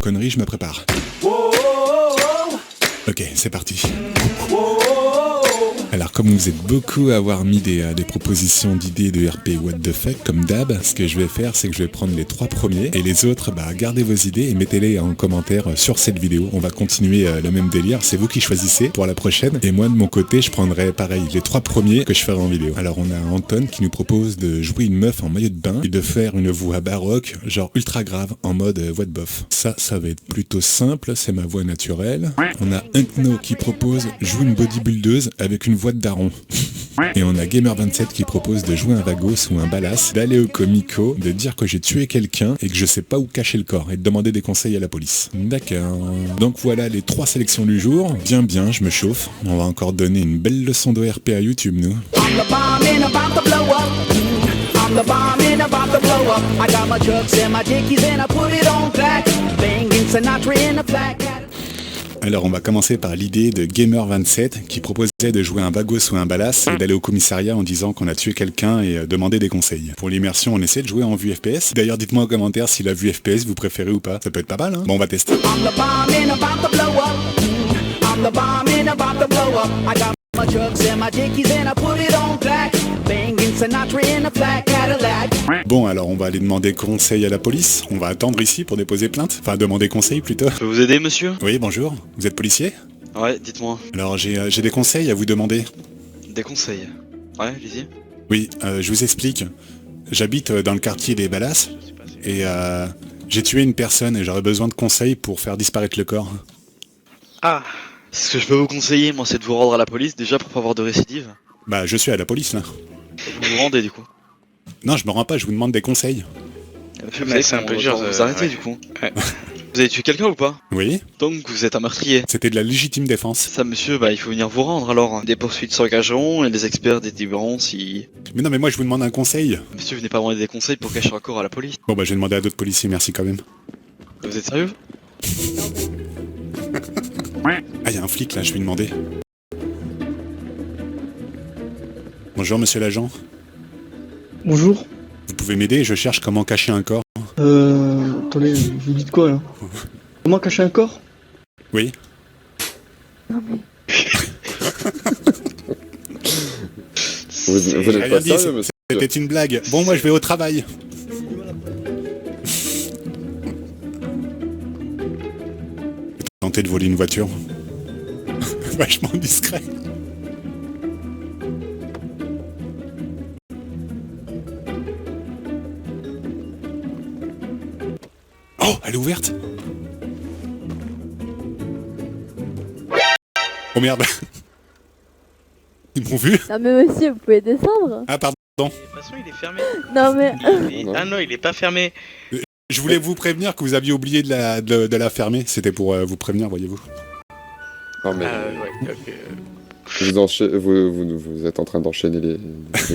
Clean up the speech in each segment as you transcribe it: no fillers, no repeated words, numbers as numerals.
Connerie, je me prépare. Ok, c'est parti. Alors comme vous êtes beaucoup à avoir mis des propositions d'idées de RP what the fuck comme d'hab, ce que je vais faire c'est que je vais prendre les 3 premiers et les autres, gardez vos idées et mettez-les en commentaire sur cette vidéo. On va continuer le même délire, c'est vous qui choisissez pour la prochaine et moi de mon côté je prendrai pareil les 3 premiers que je ferai en vidéo. Alors on a Anton qui nous propose de jouer une meuf en maillot de bain et de faire une voix baroque, genre ultra grave en mode voix de bof. Ça va être plutôt simple, c'est ma voix naturelle. On a Unkno qui propose jouer une bodybuildeuse avec une voix de daron. Et on a Gamer27 qui propose de jouer un vagos ou un balasse, d'aller au comico, de dire que j'ai tué quelqu'un et que je sais pas où cacher le corps et de demander des conseils à la police. D'accord. Donc voilà les 3 sélections du jour. Bien, je me chauffe. On va encore donner une belle leçon de RP à YouTube, nous. Alors on va commencer par l'idée de Gamer27 qui proposait de jouer un vagos ou un balasse et d'aller au commissariat en disant qu'on a tué quelqu'un et demander des conseils. Pour l'immersion on essaie de jouer en vue FPS. D'ailleurs dites-moi en commentaire si la vue FPS vous préférez ou pas. Ça peut être pas mal hein. Bon on va tester. Bon alors on va aller demander conseil à la police. On va attendre ici pour déposer plainte. Enfin demander conseil plutôt. Je peux vous aider monsieur? Oui bonjour, vous êtes policier? Ouais, dites-moi. Alors j'ai des conseils à vous demander. Des conseils? Ouais, allez-y. Oui, je vous explique. J'habite dans le quartier des Balasses et j'ai tué une personne et j'aurais besoin de conseils pour faire disparaître le corps. Ah, ce que je peux vous conseiller, moi, c'est de vous rendre à la police déjà pour pas avoir de récidive. Bah, je suis à la police là. Vous vous rendez du coup. Non, je me rends pas, je vous demande des conseils. Mais c'est un peu dur de vous arrêter du coup. Ouais. Vous avez tué quelqu'un ou pas? Oui. Donc vous êtes un meurtrier. C'était de la légitime défense. Ça monsieur, il faut venir vous rendre alors. Des poursuites s'engageront et les experts décideront si... Mais non, mais moi je vous demande un conseil. Monsieur, venez pas demander des conseils pour cacher un corps à la police. Bon bah je vais demander à d'autres policiers, merci quand même. Vous êtes sérieux? Ah, y a un flic là, je vais lui demander. Bonjour monsieur l'agent. Bonjour. Vous pouvez m'aider, je cherche comment cacher un corps. Attendez, vous dites quoi là? Comment cacher un corps? Oui. Non mais... Vous n'êtes pas sérieux, monsieur? C'était une blague. Bon, moi je vais au travail. Tenter de voler une voiture. Vachement discret. Oh, elle est ouverte. Oh merde. Ils m'ont vu. Non mais monsieur, vous pouvez descendre. Ah pardon. De toute façon, il est fermé. Non mais... Ah non, il est pas fermé. Je voulais vous prévenir que vous aviez oublié de la fermer. C'était pour vous prévenir, voyez-vous. Non mais Ouais, ok. vous êtes en train d'enchaîner les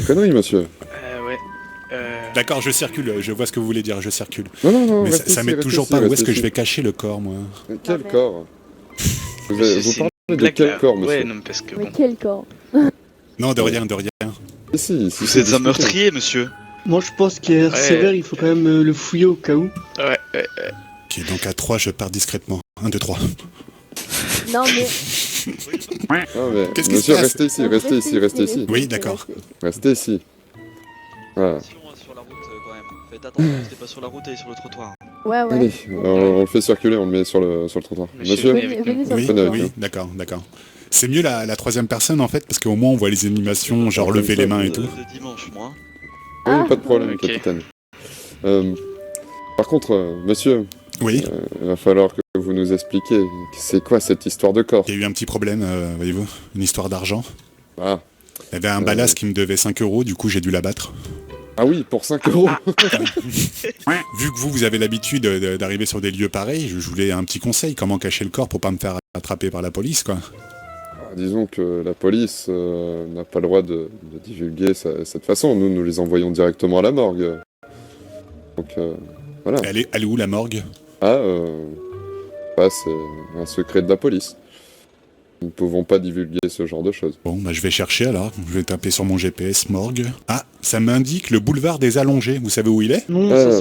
conneries, monsieur. Ouais. D'accord, je circule. Je vois ce que vous voulez dire. Je circule. Non, Mais restez ça ici, m'aide restez toujours ici, pas. Où restez est-ce que je ici. vais cacher le corps, moi? Quel mais- corps? Vous C'est parlez une de blague, quel là. corps, monsieur? Ouais, non, parce que Mais bon. quel corps? Non, de rien, de rien. Si, Vous êtes un meurtrier, monsieur. Moi je pense qu'il est Ouais. sévère, il faut quand même le fouiller au cas où. Ouais. Ok, donc à 3, je pars discrètement. 1, 2, 3. Non mais... Non mais, Qu'est-ce qui se monsieur, passe? restez ici, restez ici. Oui, d'accord. Restez ici. Voilà. Sur la route, quand même. Faites attention, restez pas sur la route et sur le trottoir. Ouais. Allez, on le fait circuler, on le met sur le trottoir. Monsieur, Venez sur Oui, Prenez avec oui, nous. d'accord. C'est mieux la 3e personne en fait, parce qu'au moins on voit les animations, genre lever les mains et tout. De dimanche, moi. oui, Ah. pas de problème, Ok. capitaine. Par contre, monsieur, Oui, il va falloir que vous nous expliquiez, c'est quoi cette histoire de corps? il y a eu un petit problème, voyez-vous, une histoire d'argent. Ah. Il y avait un balasse qui me devait 5 €, du coup j'ai dû l'abattre. Ah oui, pour 5 €. Vu que vous avez l'habitude d'arriver sur des lieux pareils, je voulais un petit conseil, comment cacher le corps pour pas me faire attraper par la police, quoi. Disons que la police n'a pas le droit de divulguer cette façon. Nous les envoyons directement à la morgue. Donc, voilà. Elle est où la morgue? C'est un secret de la police. Nous ne pouvons pas divulguer ce genre de choses. Bon, bah je vais chercher alors. Je vais taper sur mon GPS morgue. Ah, ça m'indique le boulevard des Allongés. Vous savez où il est? Non, ça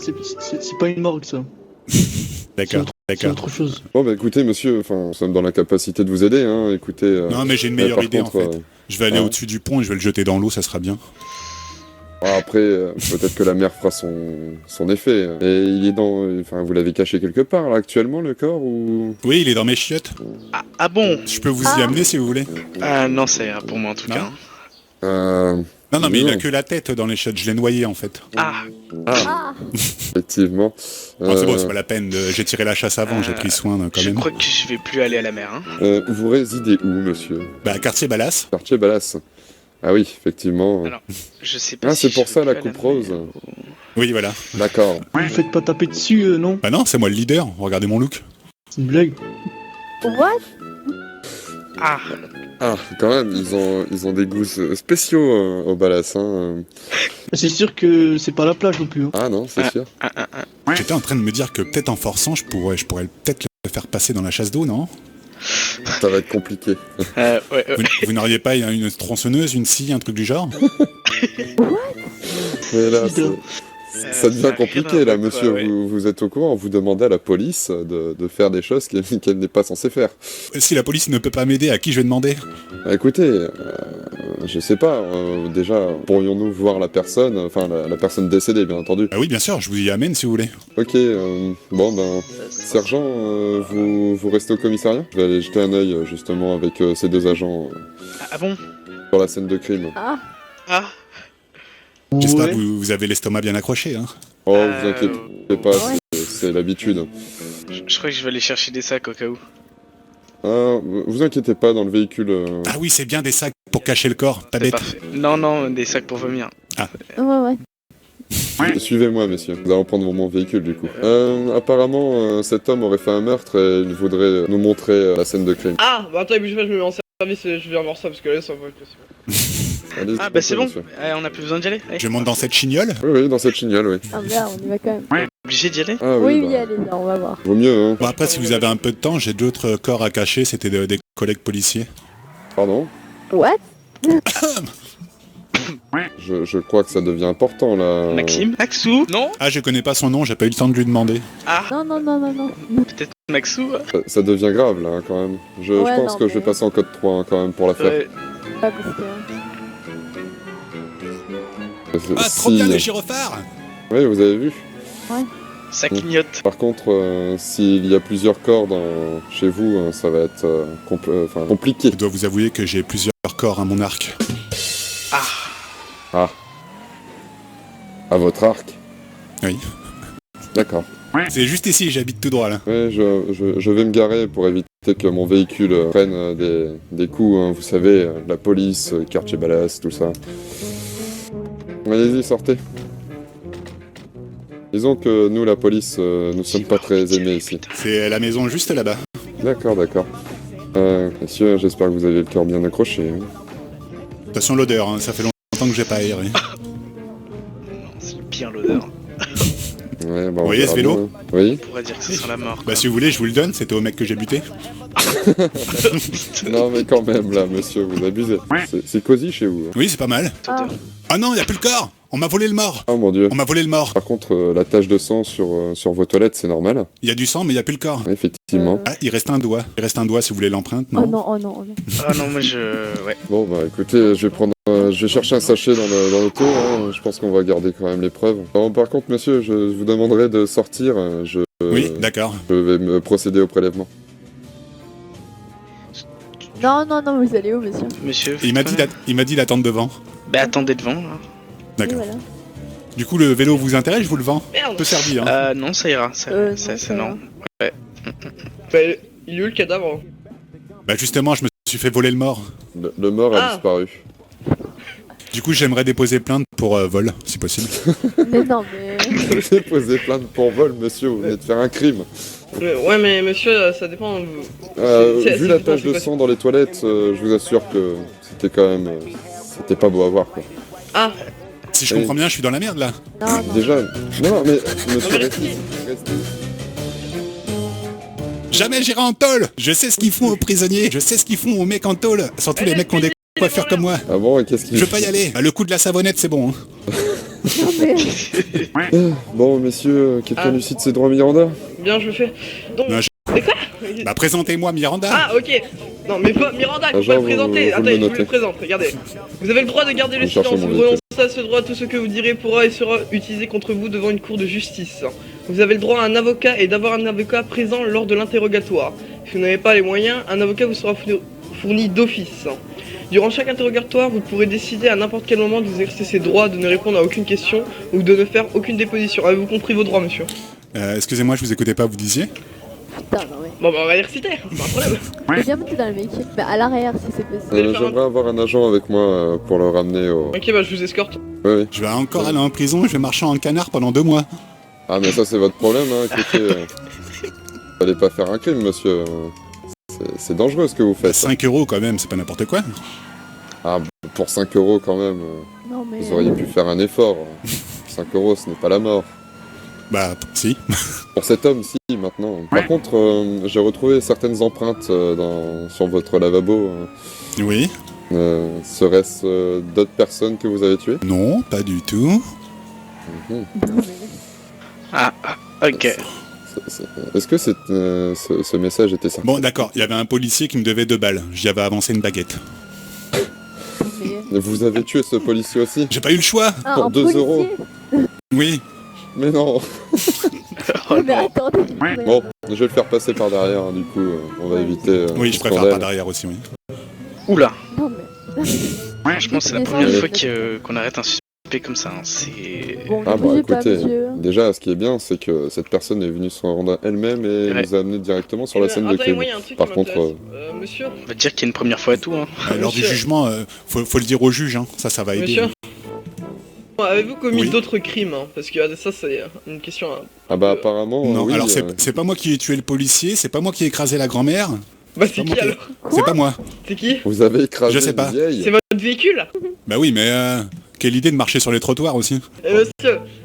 c'est pas une morgue ça. D'accord, C'est d'accord. autre chose. Bon, bah écoutez, monsieur, enfin, nous sommes dans la capacité de vous aider, hein. Écoutez. Non, mais j'ai une mais meilleure par idée, contre, en fait. Je vais aller ah. au-dessus du pont et je vais le jeter dans l'eau, ça sera bien. Après, peut-être que la mer fera son effet. Et il est dans. Enfin, vous l'avez caché quelque part, là, actuellement, le corps, ou. Oui, il est dans mes chiottes. Ah bon? Je peux vous y amener si vous voulez. Ah non, ça ira pour moi en tout Non. cas. hein. Non, mais il a non. que la tête dans les chiottes, je l'ai noyé en fait. Ah, Ah, Effectivement. Bon, c'est bon, c'est pas la peine, j'ai tiré la chasse avant, j'ai pris soin quand je même. crois que je vais plus aller à la mer. Hein. Vous résidez où, monsieur? Bah, quartier Ballas. Quartier Ballas. Ah oui, effectivement. Alors, je sais pas Ah, si c'est pour je ça vais la plus à coupe rose. mer. Oui, voilà. D'accord. Vous faites pas taper dessus, non? Bah non, c'est moi le leader, regardez mon look. C'est une blague. what? Ah, Ah, quand même, ils ont des goûts spéciaux au Ballas, hein. C'est sûr que c'est pas la plage non plus. Hein. Ah non, c'est sûr. J'étais en train de me dire que peut-être en forçant, je pourrais peut-être le faire passer dans la chasse d'eau, non? Ça va être compliqué. ouais. Vous n'auriez pas une tronçonneuse, une scie, un truc du genre? Mais là, Putain. ça devient ça compliqué, arrive là, un peu, monsieur. quoi, ouais. Vous êtes au courant, vous demandez à la police de faire des choses qu'elle n'est pas censée faire. Si la police ne peut pas m'aider, à qui je vais demander? Écoutez, je sais pas, déjà, pourrions-nous voir la personne, enfin la personne décédée, bien entendu. Ah oui, bien sûr, je vous y amène si vous voulez. Ok, bon ben, sergent, vous restez au commissariat? Je vais aller jeter un œil, justement, avec ces deux agents Ah bon? sur la scène de crime. Ah, Ah, J'espère Ouais. que vous avez l'estomac bien accroché, hein. Oh, vous inquiétez pas, Ouais. c'est l'habitude. je crois que je vais aller chercher des sacs au cas où. Ah, vous inquiétez pas, dans le véhicule... Ah oui, c'est bien des sacs pour cacher le corps, pas C'est bête. parfait. Non, des sacs pour vomir. ouais. Suivez-moi, messieurs. Nous allons prendre mon véhicule, du coup. Apparemment, cet homme aurait fait un meurtre et il voudrait nous montrer la scène de crime. Ah, bah attends, bouge pas, je me mets en service et je viens voir ça parce que là, ça va être possible. Allez, Ah bah c'est bon, monsieur. on a plus besoin d'y aller. Allez. Je monte dans cette chignole. Oui, dans cette chignole, oui. Ah, bien, on y va quand même. Obligé d'y aller. Ah Oui, bah, allez, on va voir. vaut mieux, hein. Bon, après, si vous avez un peu de temps, j'ai d'autres corps à cacher, c'était des collègues policiers. Pardon? What? Je crois que ça devient important, là. Maxime? Maxou? Non? Ah, je connais pas son nom, j'ai pas eu le temps de lui demander. Ah, Non. peut-être Maxou? Ça devient grave, là, quand même. Je Ouais, pense non, que je vais mais- passer en code 3, hein, quand même, pour la faire. Ouais. Pas parce que... Ah, trop bien les gyrophares! Oui, vous avez vu. Ça clignote. Par contre, s'il y a plusieurs corps chez vous, ça va être compliqué. Je dois vous avouer que j'ai plusieurs corps à mon arc. Ah, À votre arc. Oui. D'accord. C'est juste ici, j'habite tout droit là. Oui, je vais me garer pour éviter que mon véhicule prenne des coups, hein, vous savez, la police, quartier Ballas, tout ça. Allez-y, sortez. Disons que nous, la police, nous sommes pas très aimés ici. C'est la maison juste là-bas. D'accord. Messieurs, j'espère que vous avez le cœur bien accroché. Hein. Attention l'odeur, hein, ça fait longtemps que j'ai pas aéré. non, c'est pire l'odeur. Ouais, bah, on voyez ce verra vélo bien. Oui. On pourrait dire que ça sent la mort. Bah si vous voulez, je vous le donne, c'était au mec que j'ai buté. Non, mais quand même, là, monsieur, vous abusez. C'est cosy chez vous. Hein. Oui, c'est pas mal. Ah, Ah non, y a plus le corps! On m'a volé le mort! Oh mon dieu. On m'a volé le mort! Par contre, la tache de sang sur vos toilettes, c'est normal. Il y a du sang, mais y a plus le corps. Effectivement. Ah, il reste un doigt. Il reste un doigt si vous voulez l'empreinte, non? oh non. Ah non, moi je... Ouais. Bon, bah écoutez, je vais chercher un sachet dans l'auto. Hein. Je pense qu'on va garder quand même les preuves. Bon, par contre, monsieur, je vous demanderai de sortir. Oui, d'accord. Je vais me procéder au prélèvement. Non, vous allez où, monsieur? Monsieur... Et il m'a dit d'attendre devant. Bah attendez devant, là. D'accord. Oui, voilà. Du coup, le vélo vous intéresse, je vous le vends. Merde. Peut servir, hein. Non, ça ira. Ça, Non, ça, ça non. va. Bah, il est où le cadavre? Bah justement, je me suis fait voler le mort. Le mort a Ah. disparu. Du coup, j'aimerais déposer plainte pour vol, si possible. Mais non, mais... J'ai posé plainte pour vol, monsieur. Vous venez de faire un crime. Ouais, mais monsieur, ça dépend. Vu la tache de sang dans les toilettes, je vous assure que c'était quand même... c'était pas beau à voir, quoi. Ah, Si je Oui. comprends bien, je suis dans la merde là. Non. Déjà... Non, mais monsieur, restez. Jamais j'irai en tôle. Je sais ce qu'ils font aux prisonniers. Je sais ce qu'ils font aux mecs en tôle. Surtout les mecs qui ont des coiffures comme moi. Ah bon, et qu'est-ce qu'il Je veux pas y aller. Ah, le coup de la savonnette, c'est bon. Hein. Non mais... Bon, messieurs, quelqu'un Ah. lucide ses droits Miranda? Bien, je le fais. Donc, Non, c'est quoi Bah présentez-moi Miranda. Ah, ok. Non, mais pas Miranda, faut Agent, pas le présenter. vous Attendez, le je vous notez. le présente, regardez. Vous avez le droit de garder le Je cherche silence. mon Vous véhicule. renoncez à ce droit, tout ce que vous direz pourra et sera utilisé contre vous devant une cour de justice. Vous avez le droit à un avocat et d'avoir un avocat présent lors de l'interrogatoire. Si vous n'avez pas les moyens, un avocat vous sera fourni d'office. Durant chaque interrogatoire, vous pourrez décider à n'importe quel moment de vous exercer ses droits, de ne répondre à aucune question ou de ne faire aucune déposition. Avez-vous compris vos droits, monsieur? Excusez-moi, je vous écoutais pas, vous disiez. Putain, non mais... Bon, bah, on va les reciter, c'est pas un problème. J'ai bien monté dans le véhicule, mais à l'arrière si c'est possible. allez faire un- J'aimerais avoir un agent avec moi pour le ramener au... Ok, bah, je vous escorte. Oui, oui. Je vais encore aller en prison, je vais marcher en canard pendant 2 mois. Ah, mais ça, c'est votre problème, hein. Écoutez, vous allez pas faire un crime, monsieur. C'est dangereux ce que vous faites. 5 € quand même, c'est pas n'importe quoi. Ah, pour 5 € quand même, Non mais... vous auriez pu faire un effort. 5 €, ce n'est pas la mort. Bah, si. Pour cet homme, si, maintenant. Par contre, j'ai retrouvé certaines empreintes sur votre lavabo. Oui. Serait-ce d'autres personnes que vous avez tuées? Non, pas du tout. Mhm. Non, mais... Ah, ok. Est-ce que ce message était certain? Bon, d'accord, il y avait un policier qui me devait 2 balles. J'y avais avancé une baguette. mais... Vous avez tué ce policier aussi? J'ai pas eu le choix. Ah, Pour un 2 policier. €. Oui. Mais non. Oh Mais non. attendez. Bon, je vais le faire passer par derrière, hein, du coup, on va éviter... Oui, le je préfère scandale. pas derrière aussi, oui. Oula. Non mais... Franchement, c'est la Mais première ça, fois je- qu'on arrête un suspect comme ça. Hein. C'est. Bon, Ah ne bah bougez pas, écoutez, monsieur. déjà ce qui est bien c'est que cette personne est venue se rendre elle-même et Ouais. nous a amené directement sur la scène de Attendez, moi, crime. il y a un truc Par qui contre, m'intéresse. Monsieur, On va dire qu'il y a une première fois et tout. Hein. Lors du Monsieur. jugement, faut le dire au juge, hein. Ça va aider. monsieur. Avez-vous commis Oui. d'autres crimes hein? Parce que ça, c'est une question. Hein. Ah bah apparemment, Non, oui, alors c'est pas moi qui ai tué le policier, c'est pas moi qui ai écrasé la grand-mère, Bah, c'est pas moi qui qui- alors? c'est pas moi. C'est qui? vous avez écrasé Je sais une pas. vieille. C'est votre véhicule? Bah oui, mais quelle idée de marcher sur les trottoirs aussi.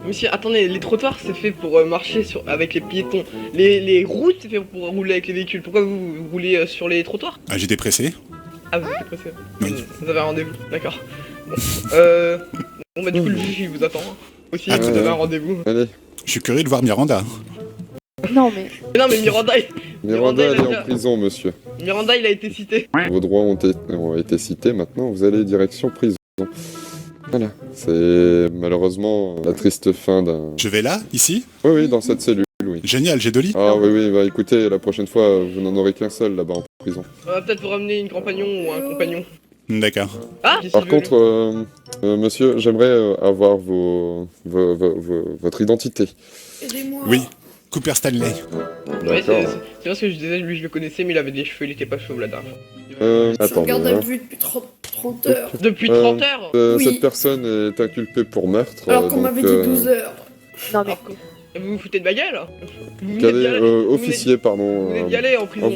Monsieur, attendez, les trottoirs c'est fait pour marcher avec les piétons. Les routes c'est fait pour rouler avec les véhicules. Pourquoi vous roulez sur les trottoirs? Ah, j'étais pressé. Ah, vous êtes pressé. Oui. Vous avez un rendez-vous, d'accord. Bon, bon bah du coup le juge il vous attend. Hein. Aussi, Ah, vous très avez bien. un rendez-vous. Allez, Je suis curieux de voir Miranda. Non mais... Mais non mais Miranda, Miranda, il a elle est déjà- en prison, monsieur. Miranda il a été cité. Vos droits ont été cités, maintenant vous allez direction prison. Voilà, c'est malheureusement la triste fin d'un... Je vais là, ici. Oui, oui, dans cette cellule, oui. Génial, j'ai 2 lits. Ah oui, oui, bah écoutez, la prochaine fois, vous n'en aurez qu'un seul là-bas en prison. On va peut-être vous ramener une compagnon ou un compagnon. D'accord. Ah Par contre, monsieur, j'aimerais avoir votre identité. Oui, Cooper Stanley. Ouais, D'accord. c'est parce que je disais, lui je le connaissais, mais il avait des cheveux, il était pas chauve la dernière fois. Je Attendez, regarde à hein. vue depuis 30 heures. Depuis Euh, 30 heures Oui. Cette personne est inculpée pour meurtre. Alors qu'on donc, m'avait dit 12 heures. Non mais... Vous vous foutez de ma gueule Vous Cadet, venez d'y aller- vous officier, pardon. venez d'y aller en prison.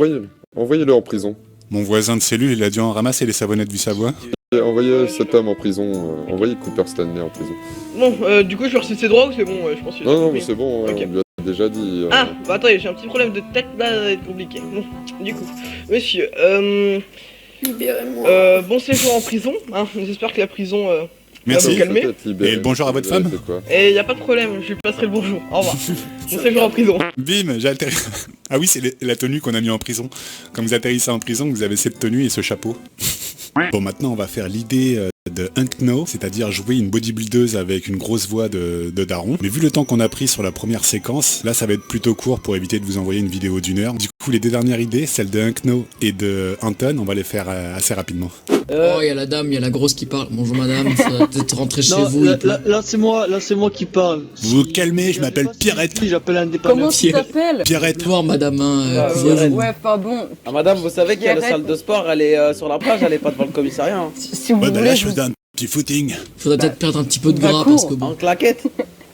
Envoyez-le en prison. Mon voisin de cellule, il a dû en ramasser les savonnettes du Savoie. Et envoyez cet homme en prison. Envoyez Cooper Stanley en prison. Bon, du coup je vais reçu ses droits ou c'est bon Je pense qu'il a Non, non, compris. mais c'est bon, Ok. on lui a déjà dit. Ah, bah attendez, j'ai un petit problème de tête là, ça va être compliqué. Bon, du coup, monsieur, Libérez-moi. bon séjour en prison, hein, j'espère que la prison... Merci. vous calmez. peut-être libéré. Et bonjour à votre Vous avez femme. fait quoi Et y a pas de problème, je lui passerai le bonjour, au revoir. Bon séjour en prison. Bim, j'ai atterri. Ah oui, c'est la tenue qu'on a mis en prison. Quand vous atterrissez en prison, vous avez cette tenue et ce chapeau. Bon, maintenant, on va faire l'idée de Unkno, c'est-à-dire jouer une bodybuildeuse avec une grosse voix de daron. Mais vu le temps qu'on a pris sur la première séquence, là, ça va être plutôt court pour éviter de vous envoyer une vidéo d'1 heure. Du coup, les 2 dernières idées, celles de Unkno et de Anton, on va les faire assez rapidement. Oh, il y a la dame, il y a la grosse qui parle. Bonjour madame, faudrait peut-être rentrer chez Non, vous. là c'est moi qui parle. Vous vous calmez, je m'appelle Pierrette. J'appelle un dépanneur. Comment tu t'appelles? Pierrette. Bonjour madame, hein, Ouais, vous- ouais, pardon. Ah madame, vous savez qu'il y a la Pierrette. salle de sport, elle est sur la plage, elle est pas devant le commissariat. Hein. Si vous Ouais, bah voulez, là, je je faisais un petit footing. faudrait peut-être perdre un petit peu de Bah, gras cours. parce que bon. En claquette.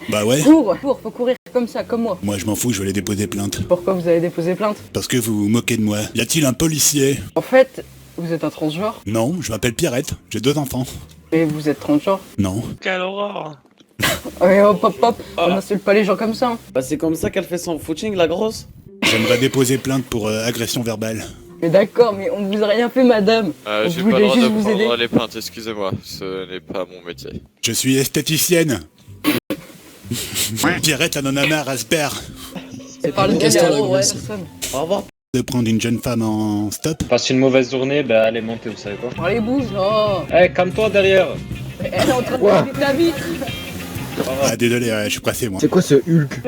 Bah ouais. cours, faut courir comme ça, comme moi. Moi, je m'en fous, je vais aller déposer plainte. Pourquoi vous avez déposé plainte? Parce que vous vous moquez de moi. Y a-t-il un policier? En fait, vous êtes un transgenre, Non, je m'appelle Pierrette, j'ai 2 enfants. mais vous êtes transgenre. Non. Quelle horreur. Ouais, hop, hop, hop, on n'insulte pas les gens comme ça. Hein. Bah c'est comme ça qu'elle fait son footing, la grosse. J'aimerais déposer plainte pour agression verbale. Mais d'accord, mais on vous a rien fait, madame. On J'ai pas voulait le droit juste de vous aider. prendre les plaintes, excusez-moi, ce n'est pas mon métier. Je suis esthéticienne. Pierrette, elle en a marre, elle se perd. C'est Par le Gaston, galère, la ouais, grosse. personne. Au revoir. De prendre une jeune femme en stop. Passe une mauvaise journée, bah allez monter, vous savez quoi. Allez, bouge, là. Eh, calme-toi derrière. Elle est en train de faire vite la vie. Ah désolé, ouais, je suis pressé moi. C'est quoi ce Hulk?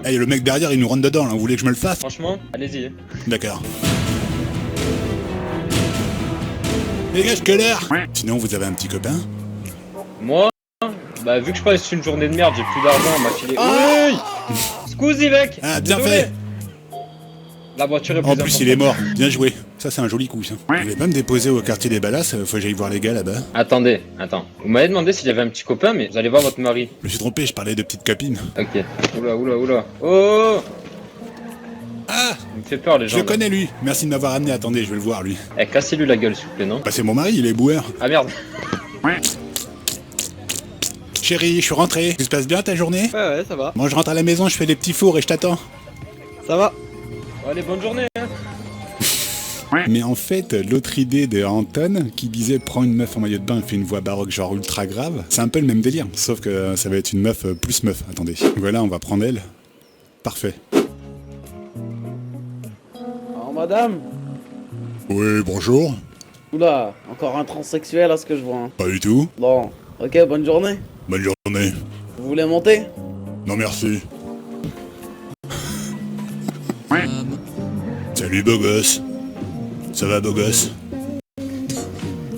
Hey, le mec derrière il nous rentre dedans là, vous voulez que je me le fasse? Franchement, allez-y. D'accord. Dégage que l'heure. Sinon vous avez un petit copain? Moi, bah vu que je passe une journée de merde, j'ai plus d'argent, on m'a filé. Oui. Scusi mec. Ah bien Désolé. fait. La voiture est plus En plus importante. il est mort, bien joué. Ça c'est un joli coup ça. Vous voulez pas me déposer au quartier des Ballas? Faut que j'aille voir les gars là-bas. Attendez. Vous m'avez demandé s'il y avait un petit copain, mais vous allez voir votre mari. Je me suis trompé, je parlais de petite copine. Ok. Oula. Oh. Ah, Il me fait peur les je gens. le là. connais lui. Merci de m'avoir amené, attendez, je vais le voir lui. Eh, cassez-lui la gueule s'il vous plaît, non? Bah c'est mon mari, il est boueur. Ah merde. Chérie, je suis rentré. Tout se passe bien ta journée? Ouais, ça va. Moi je rentre à la maison, je fais des petits fours et je t'attends. Ça va. Bon, allez, bonne journée. Hein. Mais en fait, l'autre idée de Anton, qui disait prends une meuf en maillot de bain et fait une voix baroque genre ultra grave, c'est un peu le même délire, sauf que ça va être une meuf plus meuf. Attendez. Voilà, on va prendre elle. Parfait. Alors, madame. Oui, bonjour. Oula, encore un transsexuel à ce que je vois. Hein. Pas du tout. Bon, ok, bonne journée. Bonne journée. Vous voulez monter? Non merci. Femme. Salut beau gosse. Ça va beau gosse?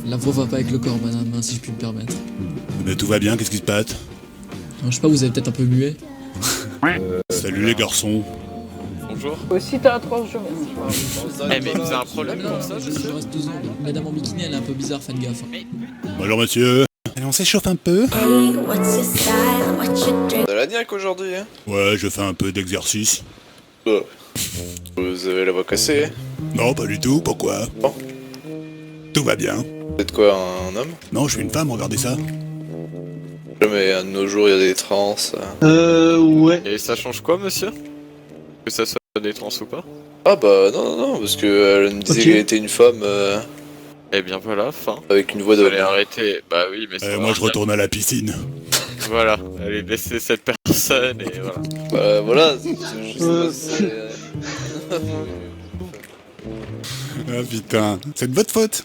La voix va pas avec le corps, madame, hein, si je puis me permettre. Mais tout va bien, qu'est-ce qui se passe? Alors, je sais pas, vous avez peut-être un peu muet. Salut les garçons. Bonjour. Aussi, t'as 3 jours. Eh mais vous avez un problème Non, comme ça, je reste 2 ans. Madame en bikini, elle est un peu bizarre, faites gaffe. Hein. Bonjour monsieur. Allez, on s'échauffe un peu. de la niaque aujourd'hui, hein. Ouais, je fais un peu d'exercice. Vous avez la voix cassée. Non, pas du tout, pourquoi? Bon. Tout va bien. Vous êtes quoi, un homme? Non, je suis une femme, regardez ça. Mais de nos jours, il y a des trans. Ouais. Et ça change quoi, monsieur? Que ça soit des trans ou pas? Ah bah non, parce que elle me disait Ok. qu'elle était une femme. Eh bien voilà, fin. Avec une voix d'homme. Allez, arrêtez. Bah oui, mais Moi je retourne à la piscine. Voilà, allez, laissez cette personne et voilà. Bah voilà, je sais pas si c'est... Ah putain, c'est de votre faute.